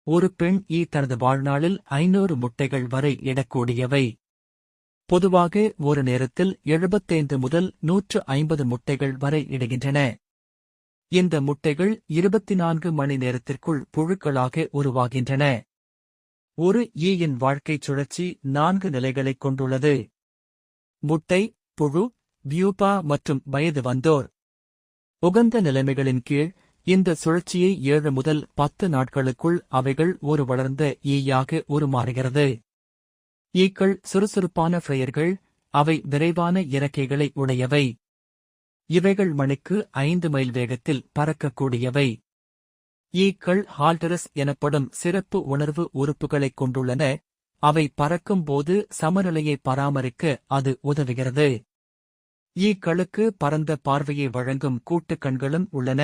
ஒரு பெண் ஈ தனது வாழ்நாளில் 500 முட்டைகள் வரை இடக்கூடியவை. பொதுவாக ஒரு நேரத்தில் 75 முதல் 150 முட்டைகள் வரை இடுகின்றன. இந்த முட்டைகள் 24 மணி நேரத்திற்குள் புழுக்களாக உருவாகின்றன. ஒரு ஈயின் வாழ்க்கைச் சுழற்சி 4 நிலைகளைக் கொண்டுள்ளது. முட்டை, புழு, பியூபா மற்றும் வயது வந்தோர். உகந்த நிலைமைகளின் கீழ் இந்த சுழற்சியை 7 முதல் 10 நாட்களுக்குள் அவைகள் ஒரு வளர்ந்த ஈயாக உருமாறுகிறது. ஈக்கள் சுறுசுறுப்பான ஃப்ளையர்கள், அவை விரைவான இறக்கைகளை உடையவை. இவைகள் மணிக்கு 5 மைல் வேகத்தில் பறக்கக்கூடியவை. ஈக்கள் ஹால்டரஸ் எனப்படும் சிறப்பு உணர்வு உறுப்புகளைக் கொண்டுள்ளன, அவை பறக்கும் போது சமநிலையை பராமரிக்க அது உதவுகிறது. ஈக்களுக்கு பரந்த பார்வையை வழங்கும் கூட்டுக் கண்களும் உள்ளன.